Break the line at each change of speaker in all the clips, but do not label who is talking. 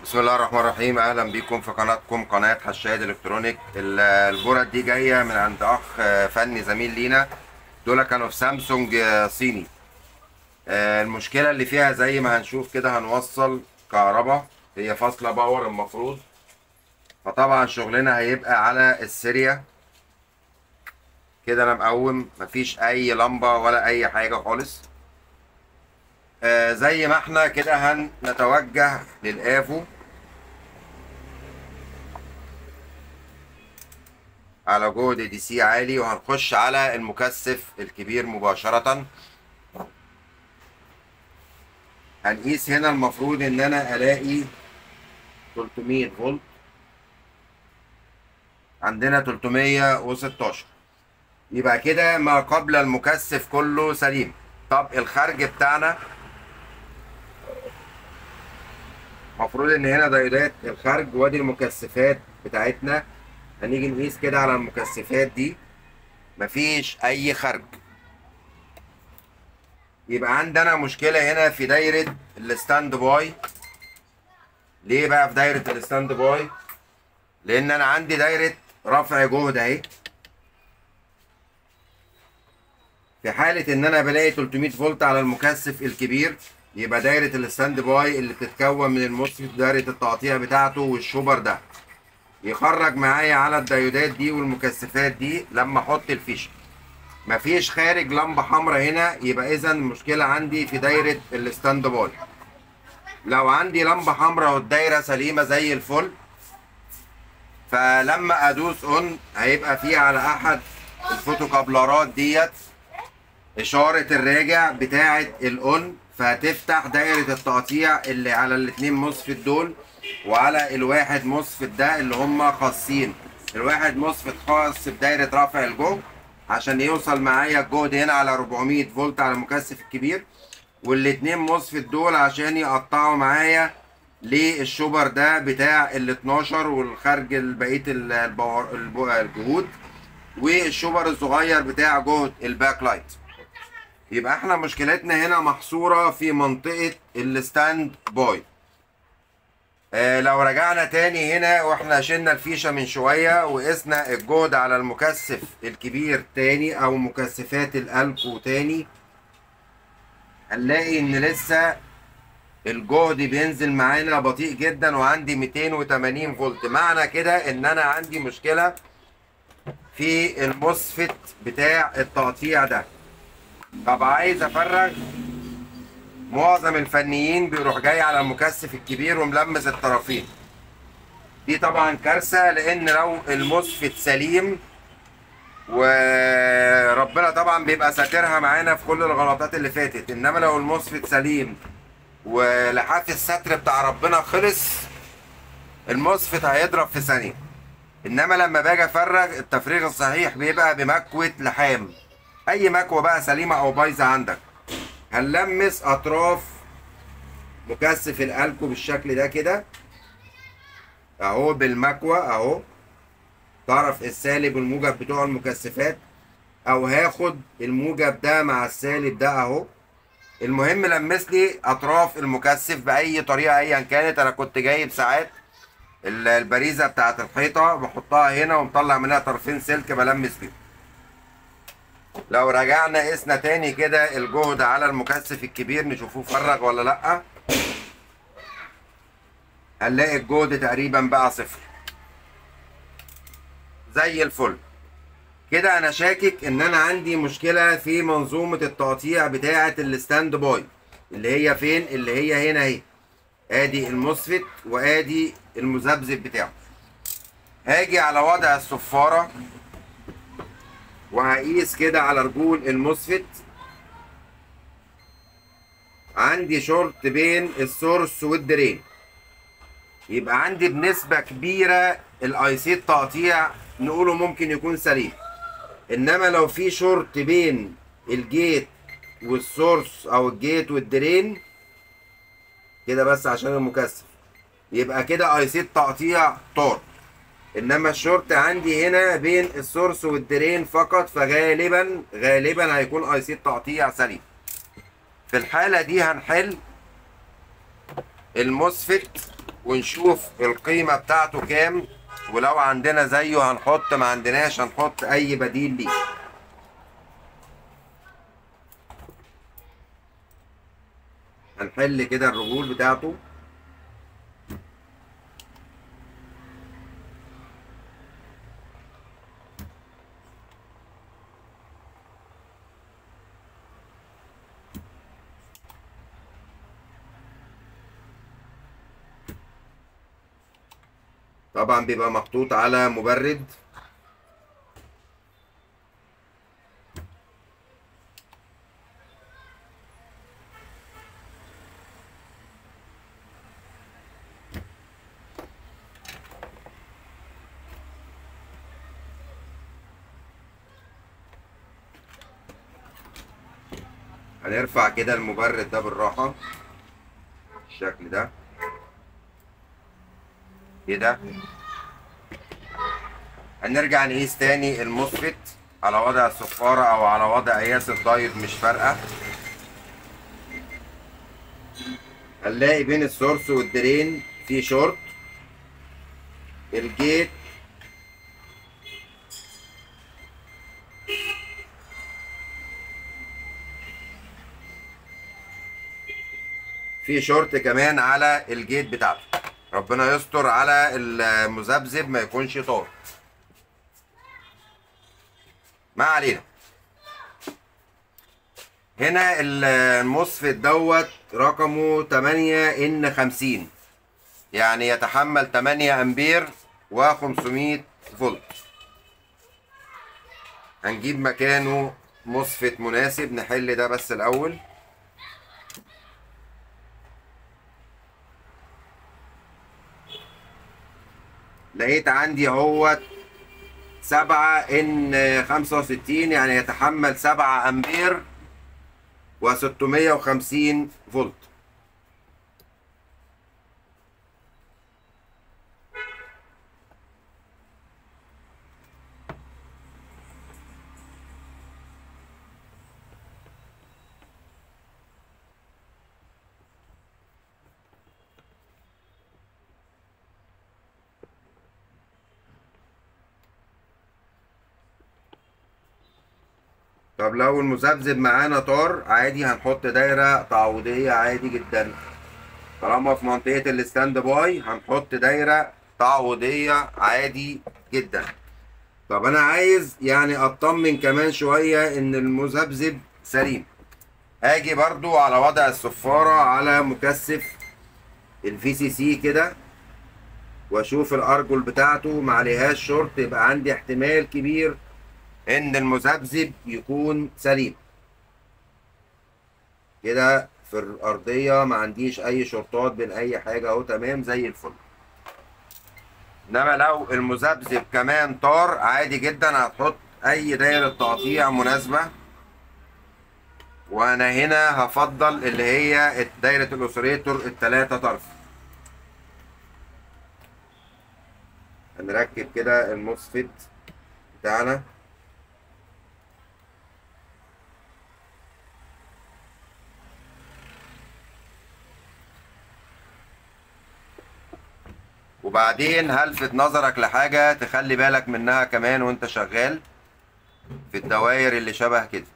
بسم الله الرحمن الرحيم. اهلا بيكم في قناتكم قناه حشاد الكترونيك. البورد دي جايه من عند اخ فني زميل لينا. دول كانوا في سامسونج صيني. المشكله اللي فيها زي ما هنشوف كده، هنوصل كهرباء، هي فاصله باور المفروض. فطبعا شغلنا هيبقى على السيريا كده. انا مقوم، مفيش اي لمبه ولا اي حاجه خالص. زي ما احنا كده هنتوجه للافو على جهد دي سي عالي، وهنخش على المكثف الكبير مباشرة. هنقيس هنا، المفروض ان انا الاقي 300 فولت، عندنا 316، يبقى كده ما قبل المكثف كله سليم. طب الخارج بتاعنا، المفروض ان هنا دايودات الخارج، وادي المكثفات بتاعتنا. هنيجي نقيس كده على المكثفات دي، مفيش اي خارج. يبقى عندنا مشكلة هنا في دايرة الستاند باي. ليه بقى في دايرة الستاند باي؟ لأن أنا عندي دايرة رفع جهد أهي. في حالة إن أنا بلاقي 300 فولت على المكثف الكبير، يبقى دايرة الستاند باي اللي بتتكون من الموسفيت، دايرة التقطيع بتاعته والشوبر ده، يخرج معايا على الدايودات دي والمكثفات دي لما أحط الفيشة. مفيش خارج لمبة حمراء هنا، يبقى إذا المشكلة عندي في دايرة الستاند باي. لو عندي لمبة حمراء والدايرة سليمة زي الفل، فلما ادوس اون هيبقى فيه على احد الفوتوكابلرات ديت اشارة الراجع بتاعة الاون، فهتفتح دايرة التقطيع اللي على الاتنين مصفت دول، وعلى الواحد مصفت ده اللي هم خاصين. الواحد مصفت خاص بدايرة رفع الجهد عشان يوصل معايا الجهد هنا على 400 فولت على المكثف الكبير، والاتنين مصفت دول عشان يقطعوا معايا للشوبر ده بتاع ال 12 والخارج بقيه الجهود، والشوبر الصغير بتاع جهد الباك لايت. يبقى احنا مشكلتنا هنا محصوره في منطقه الستاند باي. لو رجعنا تاني هنا واحنا شلنا الفيشه من شويه وقسنا الجهد على المكثف الكبير تاني او مكثفات الالكو تاني، هنلاقي ان لسه الجهد بينزل معانا بطيء جدا، وعندي 280 فولت. معنى كده ان انا عندي مشكلة في الموسفت بتاع التقطيع ده. طب عايز افرغ، معظم الفنيين بيروح جاي على المكثف الكبير وملمس الطرفين. دي طبعا كارثة، لان لو الموسفت سليم، وربنا طبعا بيبقى ساترها معانا في كل الغلطات اللي فاتت، انما لو الموسفت سليم ولحاف الستر بتاع ربنا خلص، الموسفت هيضرب في ثانية. انما لما باجي افرغ، التفريغ الصحيح بيبقى بمكوة لحام، اي مكوة بقى سليمة او بايظة عندك. هنلمس اطراف مكثف الالكو بالشكل ده كده اهو، بالمكوة اهو، طرف السالب والموجب بتوع المكثفات، او هاخد الموجب ده مع السالب ده اهو. المهم لمس لي اطراف المكثف باي طريقه ايا كانت. انا كنت جايب ساعات البريزه بتاعت الحيطه بحطها هنا ومطلع منها طرفين سلك بلمس بيهم. لو رجعنا قسنا تاني كده الجهد على المكثف الكبير، نشوفوه فرغ ولا لا، هنلاقي الجهد تقريبا بقى صفر زي الفل. كده انا شاكك ان انا عندي مشكله في منظومه التقطيع بتاعه الستاند باي، اللي هي فين؟ اللي هي هنا اهي، ادي الموسفت وادي المذبذب بتاعه. هاجي على وضع الصفاره وهقيس كده على رجول الموسفت. عندي شورت بين السورس والدرين، يبقى عندي بنسبه كبيره الاي سي التقطيع نقوله ممكن يكون سليم. انما لو في شورت بين الجيت والسورس او الجيت والدرين كده بس عشان المكثف، يبقى كده اي سي التقطيع طار. انما الشورت عندي هنا بين السورس والدرين فقط، فغالبا هيكون اي سي التقطيع سليم. في الحالة دي هنحل الموسفت ونشوف القيمة بتاعته كام، ولو عندنا زيه هنحط، ما عندناش هنحط اي بديل ليه. هنحل كده الرجول بتاعته. طبعا بيبقى محطوط على مبرد. هنرفع كده المبرد ده بالراحة بالشكل ده كده. هنرجع نقيس تاني الموسفيت على وضع الصفارة او على وضع قياس الدايود، مش فارقة. هنلاقي بين السورس والدرين في شورت. الجيت في شورت كمان على الجيت بتاعته. ربنا يستر على المذبذب ما يكونش طار. ما علينا. هنا الموسفيت دوت رقمه 8N50، يعني يتحمل 8 امبير و500 فولت. هنجيب مكانه موسفيت مناسب. نحل ده بس الاول. لقيت عندي اهوت 7N65، يعني يتحمل 7 امبير و650 فولت. طب لو المذبذب معانا طار عادي، هنحط دايرة تعويضية عادي جدا. طالما في منطقة الستاند باي هنحط دايرة تعويضية عادي جدا. طب انا عايز يعني اطمن كمان شوية ان المذبذب سليم. هاجي برضو على وضع الصفارة على مكثف الفي سي سي كده، واشوف الارجل بتاعته ما عليهاش شورت، يبقى عندي احتمال كبير ان المذبذب يكون سليم. كده في الارضية ما عنديش اي شورتات بين اي حاجة اهو، تمام زي الفل. انما لو المذبذب كمان طار عادي جدا هتحط اي دايرة تقطيع مناسبة. وانا هنا هفضل اللي هي دايرة الاوسيليتور التلاتة طرف. هنركب كده الموسفيت بتاعنا. وبعدين هلفت نظرك لحاجة تخلي بالك منها كمان وانت شغال في الدوائر اللي شبه كده.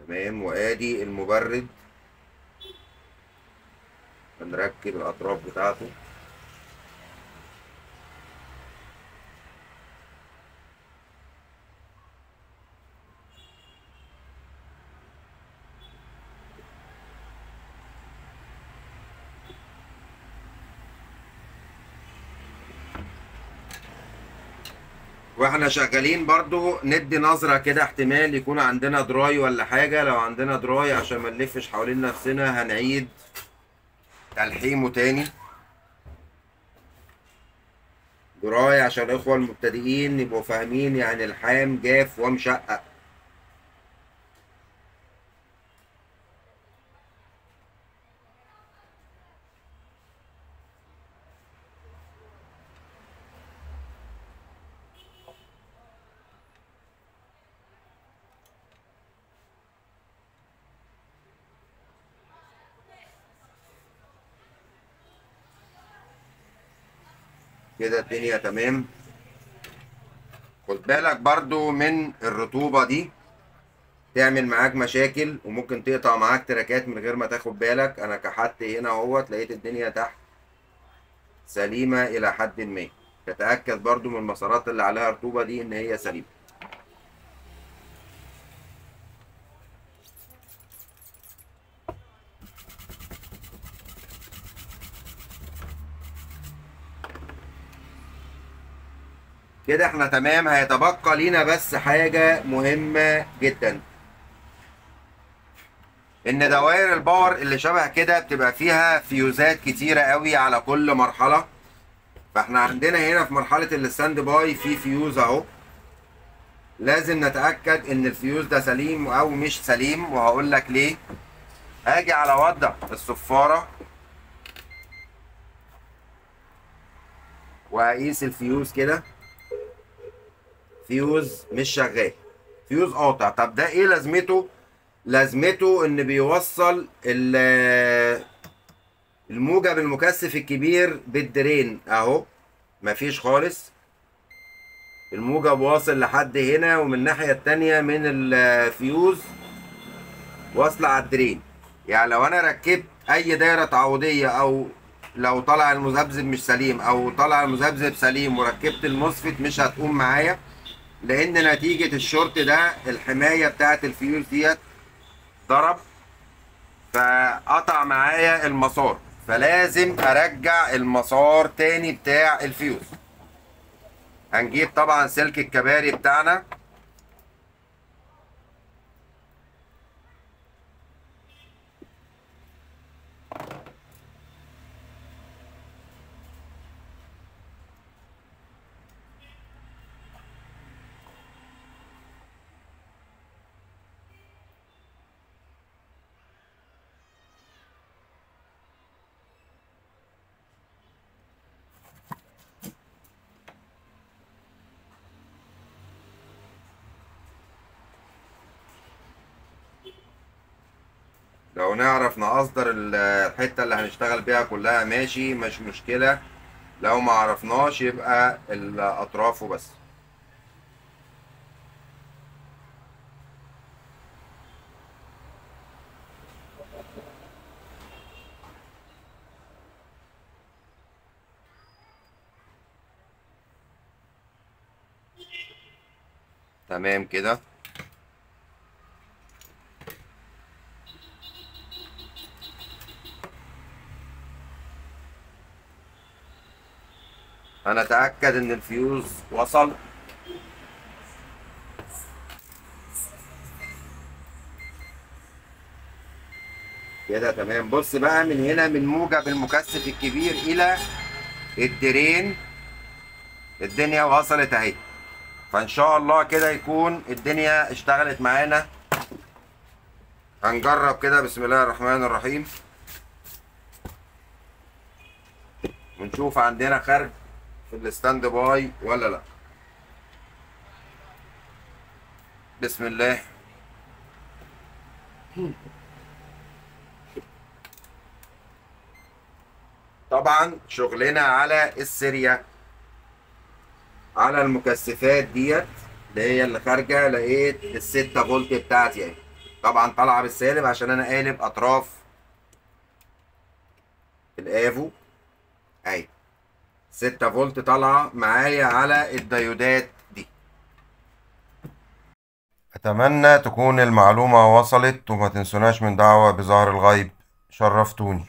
تمام. وادي المبرد هنركب الاطراف بتاعته. واحنا شغالين برضو ندي نظرة كده، احتمال يكون عندنا دراي ولا حاجة. لو عندنا دراي عشان ما نلفش حوالين نفسنا هنعيد تلحيمه تاني. دراي عشان الاخوة المبتدئين يبقوا فاهمين، يعني الحام جاف ومشقق. كده الدنيا تمام. خد بالك برضو من الرطوبة دي، تعمل معاك مشاكل وممكن تقطع معاك تراكات من غير ما تاخد بالك. انا كحت هنا اهوت لقيت الدنيا تحت سليمة الى حد ما. تتأكد برضو من المسارات اللي عليها رطوبة دي ان هي سليمة. كده احنا تمام. هيتبقى لينا بس حاجة مهمة جدا، ان دوائر الباور اللي شبه كده بتبقى فيها فيوزات كتيرة قوي على كل مرحلة. فاحنا عندنا هنا في مرحلة الستاند باي في فيوز اهو، لازم نتأكد ان الفيوز ده سليم او مش سليم، وهقول لك ليه. هاجي على وضع الصفارة وهقيس الفيوز كده، فيوز مش شغال، فيوز قاطع. طب ده ايه لازمته؟ لازمته ان بيوصل الموجب المكثف الكبير بالدرين اهو، مفيش خالص. الموجب واصل لحد هنا، ومن الناحية التانية من الفيوز واصلة على الدرين. يعني لو انا ركبت اي دايرة تعويضية، او لو طلع المذبذب مش سليم او طلع المذبذب سليم وركبت المصفت، مش هتقوم معايا، لان نتيجة الشورت ده الحماية بتاعت الفيوز ديت ضرب فقطع معايا المسار. فلازم ارجع المسار تاني بتاع الفيوز. هنجيب طبعا سلك الكباري بتاعنا، لو نعرف نقصدر الحتة اللي هنشتغل بيها كلها ماشي، مش مشكلة. لو ما عرفناش يبقى الأطراف وبس. تمام كده. هنتأكد إن الفيوز وصل. كده تمام. بص بقى من هنا، من موجب المكثف الكبير إلى الدرين الدنيا وصلت أهي. فإن شاء الله كده يكون الدنيا اشتغلت معانا. هنجرب كده بسم الله الرحمن الرحيم ونشوف عندنا خرج في الستاند باي ولا لا. بسم الله. طبعا شغلنا على السيريا، على المكثفات ديت اللي هي اللي خارجه. لقيت ال6 فولت بتاعتي اهي، طبعا طالعه بالسالب عشان انا قالب اطراف الافو اهي. 6 فولت طالعه معايا على الديودات دي. اتمنى تكون المعلومه وصلت، وما تنسوناش من دعوه بظهر الغيب. شرفتوني.